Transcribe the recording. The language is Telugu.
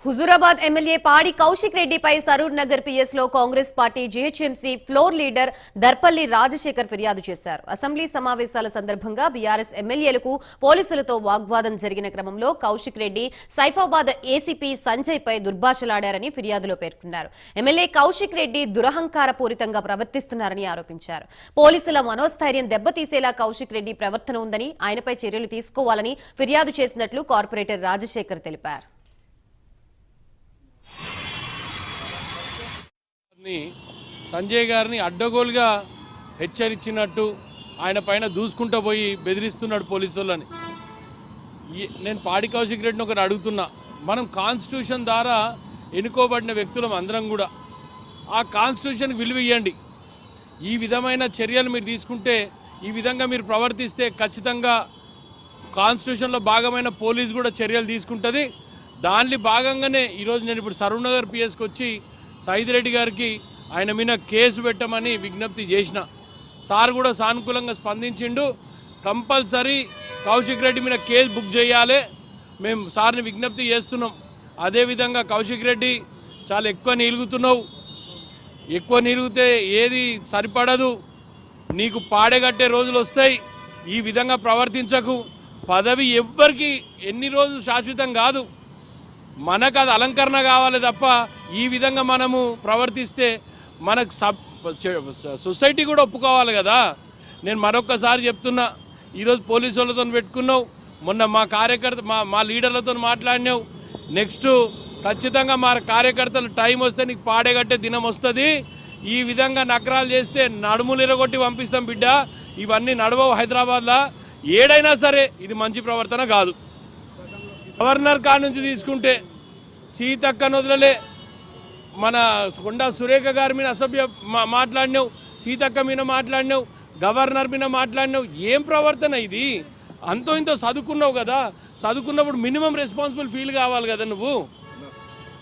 హుజూరాబాద్ ఎమ్మెల్యే పాడి కౌశిక్ రెడ్డిపై సరూర్ నగర్ పిఎస్ లో Congress party GHMC floor leader Darpalli Rajashekar ఫిర్యాదు చేశారు. అసెంబ్లీ సమావేశాల సందర్భంగా బీఆర్ఎస్ ఎమ్మెల్యేలకు పోలీసులతో వాగ్వాదం జరిగిన క్రమంలో కౌశిక్ రెడ్డి సైఫాబాద్ ఏసీపీ సంజయ్ పై దుర్భాషలాడారని ఫిర్యాదులో పేర్కొన్నారు. ఎమ్మెల్యే కౌశిక్ రెడ్డి దురహంకారపూరితంగా ప్రవర్తిస్తున్నారని ఆరోపించారు. పోలీసుల మనోస్థైర్యం దెబ్బతీసేలా కౌశిక్ రెడ్డి ప్రవర్తన ఉందని, ఆయనపై చర్యలు తీసుకోవాలని ఫిర్యాదు చేసినట్లు కార్పొరేటర్ రాజశేఖర్ తెలిపారు. సంజయ్ గారిని అడ్డగోలుగా హెచ్చరించినట్టు ఆయన పైన దూసుకుంటూ పోయి బెదిరిస్తున్నాడు పోలీసు వాళ్ళని. నేను పాడి కౌశిక్ రెడ్డిని ఒకటి అడుగుతున్నా, మనం కాన్స్టిట్యూషన్ ద్వారా ఎన్నుకోబడిన వ్యక్తులం అందరం కూడా ఆ కాన్స్టిట్యూషన్కి విలువ ఇవ్వండి. ఈ విధమైన చర్యలు మీరు తీసుకుంటే, ఈ విధంగా మీరు ప్రవర్తిస్తే ఖచ్చితంగా కాన్స్టిట్యూషన్లో భాగమైన పోలీసు కూడా చర్యలు తీసుకుంటుంది. దానిలో భాగంగానే ఈరోజు నేను ఇప్పుడు సరూర్ నగర్ పిఎస్కి వచ్చి సైదిరెడ్డి గారికి ఆయన మీద కేసు పెట్టమని విజ్ఞప్తి చేసిన. సార్ కూడా సానుకూలంగా స్పందించిండు. కంపల్సరీ కౌశిక్ రెడ్డి మీద కేసు బుక్ చేయాలి, మేము సార్ని విజ్ఞప్తి చేస్తున్నాం. అదేవిధంగా కౌశిక్ రెడ్డి చాలా ఎక్కువ నీలుగుతున్నావు, ఎక్కువ నీలుగితే ఏది సరిపడదు, నీకు పాడగట్టే రోజులు వస్తాయి. ఈ విధంగా ప్రవర్తించకు. పదవి ఎవ్వరికి ఎన్ని రోజులు శాశ్వతం కాదు, మనకు అది అలంకరణ కావాలి తప్ప ఈ విధంగా మనము ప్రవర్తిస్తే మనకు సొసైటీ కూడా ఒప్పుకోవాలి కదా. నేను మరొక్కసారి చెప్తున్నా, ఈరోజు పోలీసు వాళ్ళతో పెట్టుకున్నావు, మొన్న మా కార్యకర్త మా లీడర్లతో మాట్లాడినావు. నెక్స్ట్ ఖచ్చితంగా మా కార్యకర్తలు టైం వస్తే నీకు పాడేగట్టే దినం వస్తుంది. ఈ విధంగా నగరాలు చేస్తే నడుములు ఎరగొట్టి పంపిస్తాం బిడ్డ. ఇవన్నీ నడవవు హైదరాబాద్లో ఏడైనా సరే. ఇది మంచి ప్రవర్తన కాదు. గవర్నర్ కాడ నుంచి తీసుకుంటే సీతక్కను వదలలే, మన కొండా సురేఖ గారి మీద అసభ్య మాట్లాడినావు, సీతక్క మీద మాట్లాడినావు, గవర్నర్ మీద మాట్లాడినావు. ఏం ప్రవర్తన ఇది? అంతో ఇంతో చదువుకున్నావు కదా, చదువుకున్నప్పుడు మినిమం రెస్పాన్సిబుల్ ఫీల్ కావాలి కదా నువ్వు.